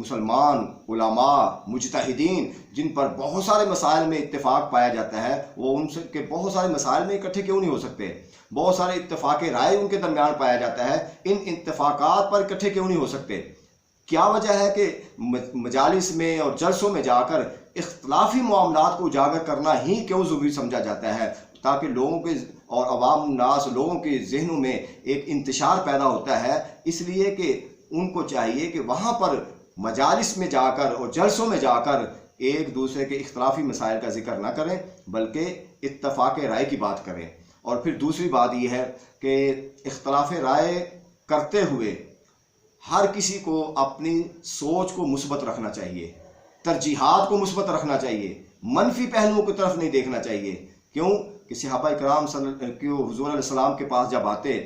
مسلمان علماء مجتہدین جن پر بہت سارے مسائل میں اتفاق پایا جاتا ہے، وہ ان سے کے بہت سارے مسائل میں اکٹھے کیوں نہیں ہو سکتے؟ بہت سارے اتفاق رائے ان کے درمیان پایا جاتا ہے، ان اتفاقات پر اکٹھے کیوں نہیں ہو سکتے؟ کیا وجہ ہے کہ مجالس میں اور جلسوں میں جا کر اختلافی معاملات کو اجاگر کرنا ہی کیوں ضروری سمجھا جاتا ہے؟ تاکہ لوگوں کے اور عوام الناس لوگوں کے ذہنوں میں ایک انتشار پیدا ہوتا ہے، اس لیے کہ ان کو چاہیے کہ وہاں پر مجالس میں جا کر اور جلسوں میں جا کر ایک دوسرے کے اختلافی مسائل کا ذکر نہ کریں، بلکہ اتفاق رائے کی بات کریں۔ اور پھر دوسری بات یہ ہے کہ اختلاف رائے کرتے ہوئے ہر کسی کو اپنی سوچ کو مثبت رکھنا چاہیے، ترجیحات کو مثبت رکھنا چاہیے، منفی پہلوؤں کی طرف نہیں دیکھنا چاہیے۔ کیوں کہ صحابہ کرام حضور علیہ السلام کے پاس جب آتے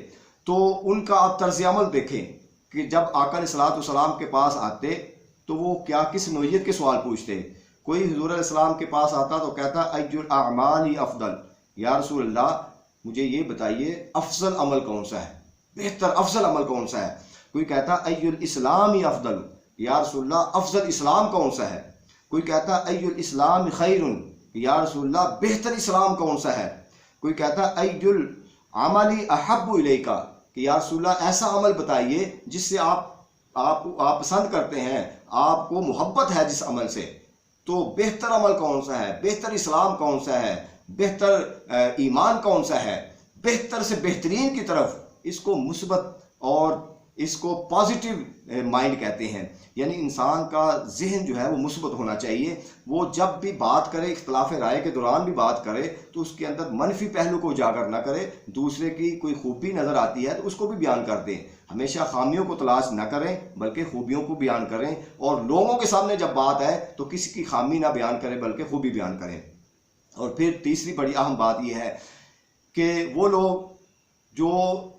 تو ان کا آپ طرز عمل دیکھیں کہ جب آقا علیہ السلام کے پاس آتے تو وہ کس نوعیت کے سوال پوچھتے۔ کوئی حضور علیہ السلام کے پاس آتا تو کہتا ای الاعمال افضل، یا رسول اللہ مجھے یہ بتائیے افضل عمل کون سا ہے، بہتر افضل عمل کون سا ہے۔ کوئی کہتا ای الاسلام افضل، یا رسول اللہ افضل اسلام کون سا ہے۔ کوئی کہتا ای الاسلام خیر، یا رسول اللہ بہتر اسلام کون سا ہے۔ کوئی کہتا ای العمل احب الیک، کہ یا رسول اللہ ایسا عمل بتائیے جس سے آپ پسند کرتے ہیں، آپ کو محبت ہے جس عمل سے، تو بہتر عمل کون سا ہے، بہتر اسلام کون سا ہے، بہتر ایمان کون سا ہے۔ بہتر سے بہترین کی طرف، اس کو مثبت اور اس کو پازیٹیو مائنڈ کہتے ہیں، یعنی انسان کا ذہن جو ہے وہ مثبت ہونا چاہیے۔ وہ جب بھی بات کرے، اختلاف رائے کے دوران بھی بات کرے، تو اس کے اندر منفی پہلو کو اجاگر نہ کرے، دوسرے کی کوئی خوبی نظر آتی ہے تو اس کو بھی بیان کر دیں۔ ہمیشہ خامیوں کو تلاش نہ کریں بلکہ خوبیوں کو بیان کریں، اور لوگوں کے سامنے جب بات آئے تو کسی کی خامی نہ بیان کریں بلکہ خوبی بیان کریں۔ اور پھر تیسری بڑی اہم بات یہ ہے کہ وہ لوگ جو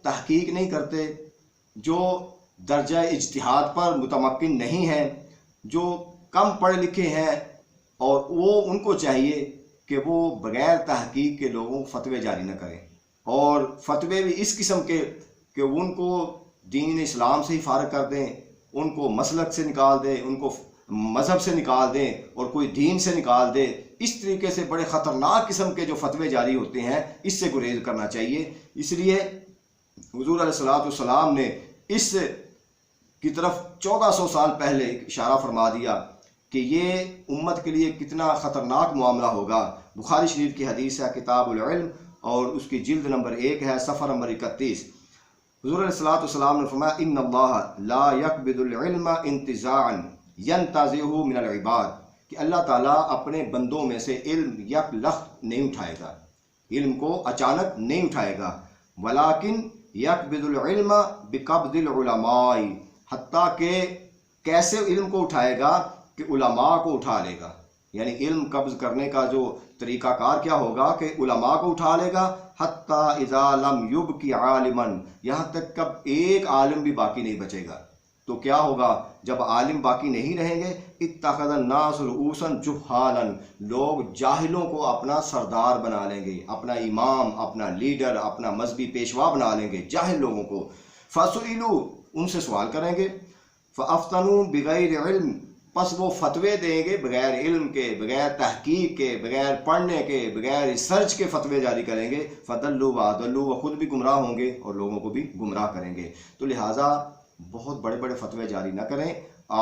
تحقیق نہیں کرتے، جو درجہ اجتہاد پر متمکن نہیں ہیں، جو کم پڑھے لکھے ہیں، اور ان کو چاہیے کہ وہ بغیر تحقیق کے لوگوں کو فتوے جاری نہ کریں، اور فتوے بھی اس قسم کے کہ ان کو دین اسلام سے ہی فارغ کر دیں، ان کو مسلک سے نکال دیں، ان کو مذہب سے نکال دیں، اور کوئی دین سے نکال دے۔ اس طریقے سے بڑے خطرناک قسم کے جو فتوے جاری ہوتے ہیں، اس سے گریز کرنا چاہیے۔ اس لیے حضور علیہ السلام نے اس کی طرف 1400 سال پہلے اشارہ فرما دیا کہ یہ امت کے لیے کتنا خطرناک معاملہ ہوگا۔ بخاری شریف کی حدیث ہے، کتاب العلم، اور اس کی جلد نمبر 1 ہے، صفحہ نمبر 31۔ حضور علیہ السلام نے فرمایا ان اللہ لا يقبض العلم انتزاعا ينتزعه من العباد، کہ اللہ تعالیٰ اپنے بندوں میں سے علم یک لخت نہیں اٹھائے گا، علم کو اچانک نہیں اٹھائے گا، ولیکن یقبض العلم بقبض العلماء، حتیٰ کہ کیسے علم کو اٹھائے گا کہ علماء کو اٹھا لے گا۔ یعنی علم قبض کرنے کا جو طریقہ کار کیا ہوگا کہ علماء کو اٹھا لے گا، حتیٰ اذا لم یبق عالما، یہاں تک کب ایک عالم بھی باقی نہیں بچے گا۔ تو کیا ہوگا جب عالم باقی نہیں رہیں گے؟ اتخذ الناس رؤوسا جہالا، لوگ جاہلوں کو اپنا سردار بنا لیں گے، اپنا امام، اپنا لیڈر، اپنا مذہبی پیشوا بنا لیں گے، جاہل لوگوں کو۔ فسئلوا، ان سے سوال کریں گے، فافتنوا بغیر علم، پس وہ فتوے دیں گے بغیر علم کے، بغیر تحقیق کے، بغیر پڑھنے کے، بغیر ریسرچ کے فتوے جاری کریں گے، فضلوا واضلوا، وہ خود بھی گمراہ ہوں گے اور لوگوں کو بھی گمراہ کریں گے۔ تو لہٰذا بہت بڑے بڑے فتوے جاری نہ کریں۔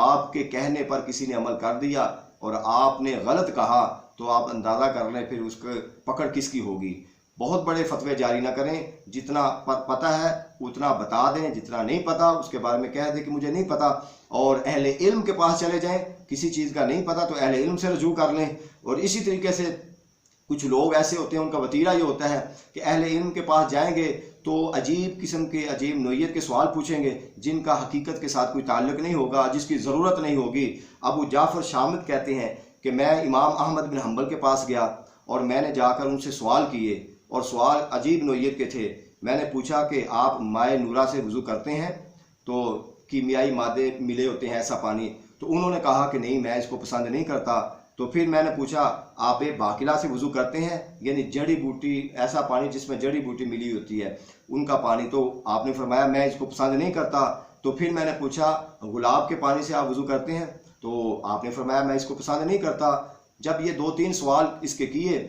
آپ کے کہنے پر کسی نے عمل کر دیا اور آپ نے غلط کہا تو آپ اندازہ کر لیں پھر اس کو پکڑ کس کی ہوگی۔ بہت بڑے فتوے جاری نہ کریں، جتنا پتہ ہے اتنا بتا دیں، جتنا نہیں پتہ اس کے بارے میں کہہ دیں کہ مجھے نہیں پتہ، اور اہل علم کے پاس چلے جائیں۔ کسی چیز کا نہیں پتہ تو اہل علم سے رجوع کر لیں۔ اور اسی طریقے سے کچھ لوگ ایسے ہوتے ہیں، ان کا وتیرہ یہ ہوتا ہے کہ اہل علم کے پاس جائیں گے تو عجیب قسم کے، عجیب نوعیت کے سوال پوچھیں گے جن کا حقیقت کے ساتھ کوئی تعلق نہیں ہوگا، جس کی ضرورت نہیں ہوگی۔ ابو جعفر شامت کہتے ہیں کہ میں امام احمد بن حنبل کے پاس گیا اور میں نے جا کر ان سے سوال کیے، اور سوال عجیب نوعیت کے تھے۔ میں نے پوچھا کہ آپ مائع نورا سے وضو کرتے ہیں؟ تو کیمیائی مادے ملے ہوتے ہیں ایسا پانی، تو انہوں نے کہا کہ نہیں، میں اس کو پسند نہیں کرتا۔ تو پھر میں نے پوچھا آپ باقلہ سے وضو کرتے ہیں؟ یعنی جڑی بوٹی، ایسا پانی جس میں جڑی بوٹی ملی ہوتی ہے، ان کا پانی۔ تو آپ نے فرمایا میں اس کو پسند نہیں کرتا۔ تو پھر میں نے پوچھا گلاب کے پانی سے آپ وضو کرتے ہیں؟ تو آپ نے فرمایا میں اس کو پسند نہیں کرتا۔ جب یہ 2-3 سوال اس کے کیے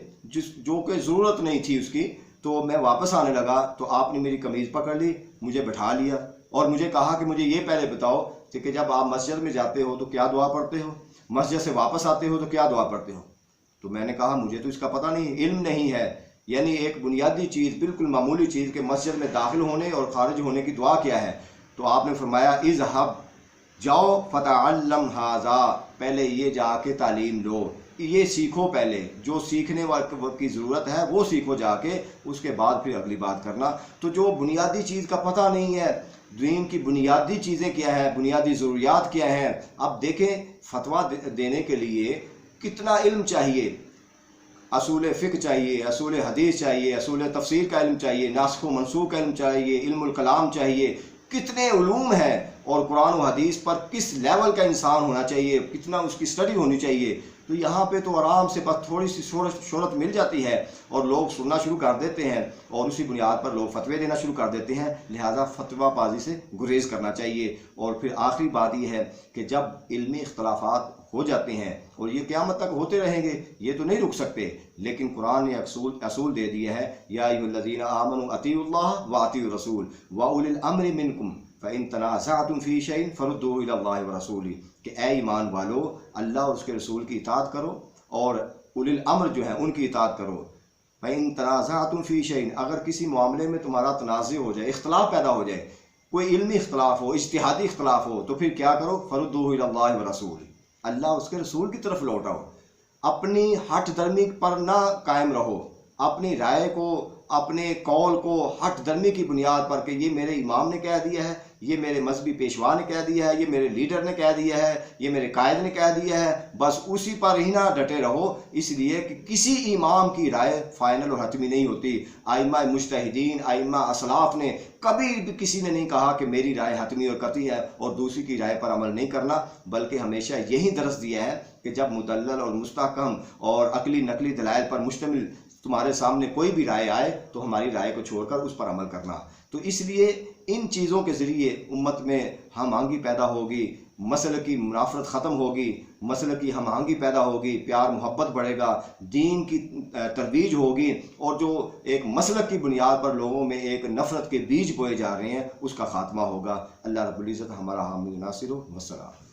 جو کہ ضرورت نہیں تھی اس کی، تو میں واپس آنے لگا تو آپ نے میری قمیض پکڑ لی، مجھے بٹھا لیا اور مجھے کہا کہ مجھے یہ پہلے بتاؤ کہ جب آپ مسجد میں جاتے ہو تو کیا دعا پڑھتے ہو، مسجد سے واپس آتے ہو تو کیا دعا پڑھتے ہو؟ تو میں نے کہا مجھے تو اس کا پتہ نہیں، علم نہیں ہے۔ یعنی ایک بنیادی چیز، بالکل معمولی چیز کہ مسجد میں داخل ہونے اور خارج ہونے کی دعا کیا ہے؟ تو آپ نے فرمایا اذهب، جاؤ فتعلم ھذا، پہلے یہ جا کے تعلیم لو، یہ سیکھو، پہلے جو سیکھنے کی ضرورت ہے وہ سیکھو جا کے، اس کے بعد پھر اگلی بات کرنا۔ تو جو بنیادی چیز کا پتہ نہیں ہے، دین کی بنیادی چیزیں کیا ہیں، بنیادی ضروریات کیا ہیں، اب دیکھیں فتویٰ دینے کے لیے کتنا علم چاہیے، اصول فقہ چاہیے، اصول حدیث چاہیے، اصول تفسیر کا علم چاہیے، ناسخ و منسوخ کا علم چاہیے، علم الکلام چاہیے، کتنے علوم ہیں، اور قرآن و حدیث پر کس لیول کا انسان ہونا چاہیے، کتنا اس کی اسٹڈی ہونی چاہیے۔ تو یہاں پہ تو آرام سے بس تھوڑی سی شہرت مل جاتی ہے اور لوگ سننا شروع کر دیتے ہیں اور اسی بنیاد پر لوگ فتوے دینا شروع کر دیتے ہیں، لہٰذا فتویٰ بازی سے گریز کرنا چاہیے۔ اور پھر آخری بات یہ ہے کہ جب علمی اختلافات ہو جاتے ہیں، اور یہ قیامت تک ہوتے رہیں گے، یہ تو نہیں رک سکتے، لیکن قرآن نے اصول دے دیا ہے، یا ایھا الذین آمنوا اطیعوا اللہ واطیعوا الرسول واولی الامر منکم فَإِن تَنَازَعْتُمْ فِي شَيْءٍ فَرُدُّوهُ إِلَى اللَّهِ وَرَسُولِهِ، کہ اے ایمان والو اللہ اور اس کے رسول کی اطاعت کرو اور اولی الامر جو ہیں ان کی اطاعت کرو۔ فَإِن تَنَازَعْتُمْ فِي شَيْءٍ، اگر کسی معاملے میں تمہارا تنازع ہو جائے، اختلاف پیدا ہو جائے، کوئی علمی اختلاف ہو، اجتہادی اختلاف ہو، تو پھر کیا کرو؟ فَرُدُّوهُ إِلَى اللَّهِ وَرَسُولِهِ، اللہ اس کے رسول کی طرف لوٹاؤ، اپنی ہٹ درمی پر نہ قائم رہو، اپنی رائے کو، اپنے قول کو ہٹ درمی کی بنیاد پر کہ یہ میرے امام نے کہہ دیا ہے، یہ میرے مذہبی پیشوا نے کہہ دیا ہے، یہ میرے لیڈر نے کہہ دیا ہے، یہ میرے قائد نے کہہ دیا ہے، بس اسی پر ہی نہ ڈٹے رہو، اس لیے کہ کسی امام کی رائے فائنل اور حتمی نہیں ہوتی۔ ائمہ مجتہدین، ائمہ اسلاف نے کبھی بھی کسی نے نہیں کہا کہ میری رائے حتمی اور قطعی ہے اور دوسری کی رائے پر عمل نہیں کرنا، بلکہ ہمیشہ یہی درس دیا ہے کہ جب مدلل اور مستحکم اور عقلی نقلی دلائل پر مشتمل تمہارے سامنے کوئی بھی رائے آئے تو ہماری رائے کو چھوڑ کر اس پر عمل کرنا۔ تو اس لیے ان چیزوں کے ذریعے امت میں ہم آہنگی پیدا ہوگی، مسلکی منافرت ختم ہوگی، مسلکی ہم آہنگی پیدا ہوگی، پیار محبت بڑھے گا، دین کی ترویج ہوگی، اور جو ایک مسلک کی بنیاد پر لوگوں میں ایک نفرت کے بیج بوئے جا رہے ہیں اس کا خاتمہ ہوگا۔ اللہ رب العزت ہمارا حامی ناصر ہو۔ والسلام۔